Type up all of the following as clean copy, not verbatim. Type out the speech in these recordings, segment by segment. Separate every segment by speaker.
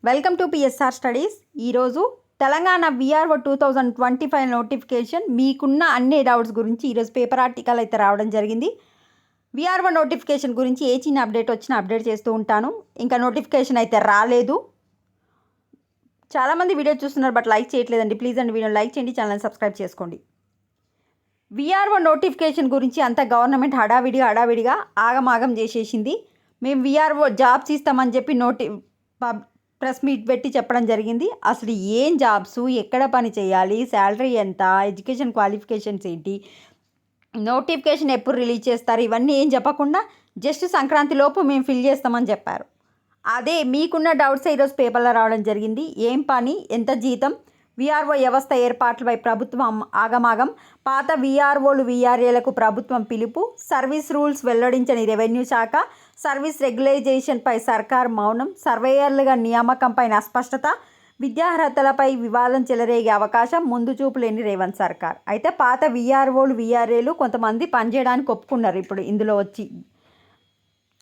Speaker 1: Welcome to PSR studies. ఈరోజు Telangana VRO 2025 notification మీకున్న అన్ని డౌట్స్ గురించి ఈరోజు పేపర్ ఆర్టికల్ అయితే రావడం జరిగింది. విఆర్ఓ నోటిఫికేషన్ గురించి ఏ చిన్న అప్డేట్ వచ్చినా అప్డేట్ చేస్తూ ఉంటాను. ఇంకా నోటిఫికేషన్ అయితే రాలేదు. చాలామంది వీడియో చూస్తున్నారు బట్ లైక్ చేయట్లేదండి. ప్లీజ్ అండి వీడియో లైక్ చేయండి, ఛానల్ సబ్స్క్రైబ్ చేసుకోండి. విఆర్ఓ నోటిఫికేషన్ గురించి అంత గవర్నమెంట్ హడావిడిగా ఆగమాగం చేసేసింది. మేము విఆర్ఓ జాబ్స్ ఇస్తామని చెప్పి ప్రెస్ మీట్ పెట్టి చెప్పడం జరిగింది. అసలు ఏం జాబ్స్, ఎక్కడ పని చేయాలి, శాలరీ ఎంత, ఎడ్యుకేషన్ క్వాలిఫికేషన్స్ ఏంటి, నోటిఫికేషన్ ఎప్పుడు రిలీజ్ చేస్తారు, ఇవన్నీ ఏం చెప్పకుండా జస్ట్ సంక్రాంతి లోపు మేము ఫిల్ చేస్తామని చెప్పారు. అదే మీకున్న డౌట్స్ ఈరోజు పేపర్లో రావడం జరిగింది. ఏం పని, ఎంత జీతం, విఆర్ఓ వ్యవస్థ ఏర్పాట్లపై ప్రభుత్వం ఆగమాగం, పాత విఆర్ఓలు విఆర్ఏలకు ప్రభుత్వం పిలుపు, సర్వీస్ రూల్స్ వెల్లడించని రెవెన్యూ శాఖ, సర్వీస్ రెగ్యులైజేషన్పై సర్కార్ మౌనం, సర్వేయర్లుగా నియామకంపై అస్పష్టత, విద్యార్హతలపై వివాదం చెలరేగే అవకాశం, ముందు చూపు లేని రేవంత్ సర్కార్. అయితే పాత విఆర్ఓలు విఆర్ఏలు కొంతమంది పనిచేయడానికి ఒప్పుకున్నారు ఇప్పుడు ఇందులో వచ్చి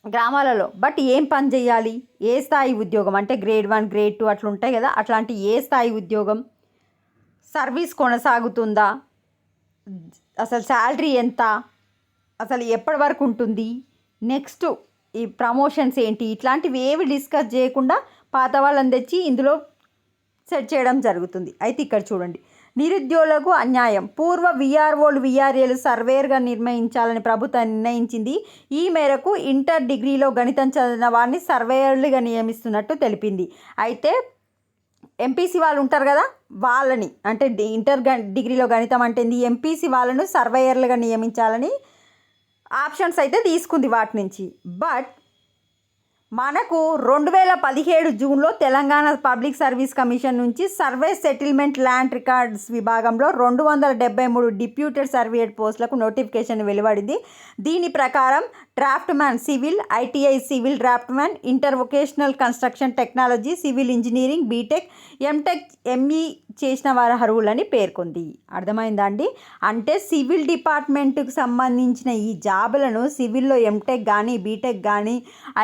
Speaker 1: గ్రామాలలో. బట్ ఏం పని చేయాలి, ఏ స్థాయి ఉద్యోగం అంటే గ్రేడ్ 1 గ్రేడ్ 2 అట్లా ఉంటాయి కదా, అట్లాంటి ఏ స్థాయి ఉద్యోగం, సర్వీస్ కొనసాగుతుందా, అసలు శాలరీ ఎంత, అసలు ఎప్పటి వరకు ఉంటుంది, నెక్స్ట్ ఈ ప్రమోషన్స్ ఏంటి, ఇట్లాంటివి ఏవి డిస్కస్ చేయకుండా పాత వాళ్ళని తెచ్చి ఇందులో సెట్ చేయడం జరుగుతుంది. అయితే ఇక్కడ చూడండి, నిరుద్యోగులకు అన్యాయం, పూర్వ విఆర్ఓలు విఆర్ఏలు సర్వేర్గా నిర్ణయించాలని ప్రభుత్వం నిర్ణయించింది. ఈ మేరకు ఇంటర్ డిగ్రీలో గణితం చదివిన వారిని సర్వేయర్లుగా నియమిస్తున్నట్టు తెలిపింది. అయితే ఎంపీసీ వాళ్ళు ఉంటారు కదా, వాళ్ళని అంటే ఇంటర్ డిగ్రీలో గణితం అంటే ఎంపీసీ వాళ్ళను సర్వేయర్లుగా నియమించాలని ఆప్షన్స్ అయితే తీసుకుంది వాటి నుంచి. బట్ మనకు 2017 జూన్లో తెలంగాణ పబ్లిక్ సర్వీస్ కమిషన్ నుంచి సర్వే సెటిల్మెంట్ ల్యాండ్ రికార్డ్స్ విభాగంలో 273 డిప్యూటెడ్ సర్వేయర్ పోస్టులకు నోటిఫికేషన్ వెలువడింది. దీని ప్రకారం draftsman civil, ITI civil draftsman, inter vocational construction technology, civil engineering, B Tech, M Tech, ME చేసిన వారి అర్హులని పేర్కొంది. అర్థమైందా అండి? అంటే సివిల్ డిపార్ట్మెంట్కి సంబంధించిన ఈ జాబులను సివిల్లో ఎంటెక్ కానీ, బీటెక్ కానీ,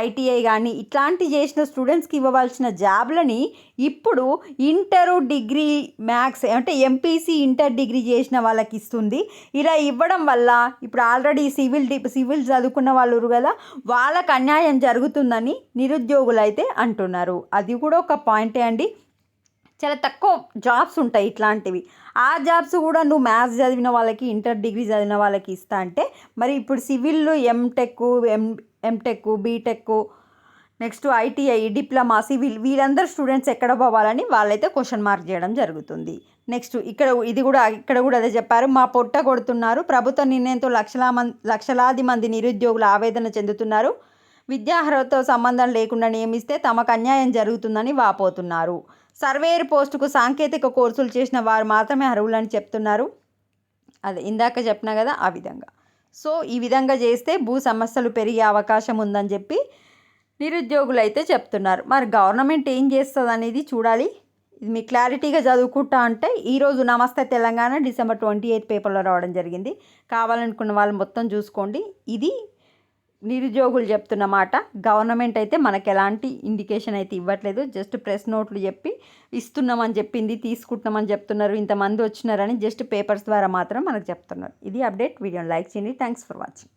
Speaker 1: ఐటీఐ కానీ ఇట్లాంటి చేసిన స్టూడెంట్స్కి ఇవ్వవలసిన జాబులని ఇప్పుడు ఇంటరు డిగ్రీ మ్యాథ్స్ అంటే ఎంపీసీ ఇంటర్ డిగ్రీ చేసిన వాళ్ళకి ఇస్తుంది. ఇలా ఇవ్వడం వల్ల ఇప్పుడు ఆల్రెడీ సివిల్ చదువుకున్న వాళ్ళు కదా, వాళ్ళకు అన్యాయం జరుగుతుందని నిరుద్యోగులు అయితే అంటున్నారు. అది కూడా ఒక పాయింటే అండి. చాలా తక్కువ జాబ్స్ ఉంటాయి ఇట్లాంటివి. ఆ జాబ్స్ కూడా నువ్వు మ్యాథ్స్ చదివిన వాళ్ళకి, ఇంటర్ డిగ్రీ చదివిన వాళ్ళకి ఇస్తా అంటే మరి ఇప్పుడు civil, M Tech, B Tech, next ITI, diploma, civil వీళ్ళందరూ స్టూడెంట్స్ ఎక్కడ పోవాలని వాళ్ళైతే క్వశ్చన్ మార్క్ చేయడం జరుగుతుంది. నెక్స్ట్ ఇక్కడ కూడా అదే చెప్పారు. మా పొట్ట కొడుతున్నారు, ప్రభుత్వ నిర్ణయంతో లక్షలాది మంది నిరుద్యోగులు ఆవేదన చెందుతున్నారు, విద్యార్హతతో సంబంధం లేకుండా నియమిస్తే తమకు అన్యాయం జరుగుతుందని వాపోతున్నారు, సర్వేయర్ పోస్టుకు సాంకేతిక కోర్సులు చేసిన వారు మాత్రమే అర్హులని చెప్తున్నారు. అదే ఇందాక చెప్పినా కదా ఆ విధంగా. సో ఈ విధంగా చేస్తే భూ సమస్యలు పెరిగే అవకాశం ఉందని చెప్పి నిరుద్యోగులు అయితే చెప్తున్నారు. మరి గవర్నమెంట్ ఏం చేస్తుంది అనేది చూడాలి. ఇది మీ క్లారిటీగా చదువుకుంటా అంటే ఈరోజు నమస్తే తెలంగాణ December 28 పేపర్లో రావడం జరిగింది. కావాలనుకున్న వాళ్ళు మొత్తం చూసుకోండి. ఇది నిరుద్యోగులు చెప్తున్న మాట. గవర్నమెంట్ అయితే మనకు ఎలాంటి ఇండికేషన్ అయితే ఇవ్వట్లేదు. జస్ట్ ప్రెస్ నోట్లు చెప్పి ఇస్తున్నామని చెప్పింది, తీసుకుంటున్నామని చెప్తున్నారు, ఇంతమంది వచ్చినారని జస్ట్ పేపర్స్ ద్వారా మాత్రం మనకు చెప్తున్నారు. ఇది అప్డేట్. వీడియోని లైక్ చేయండి. Thanks for watching.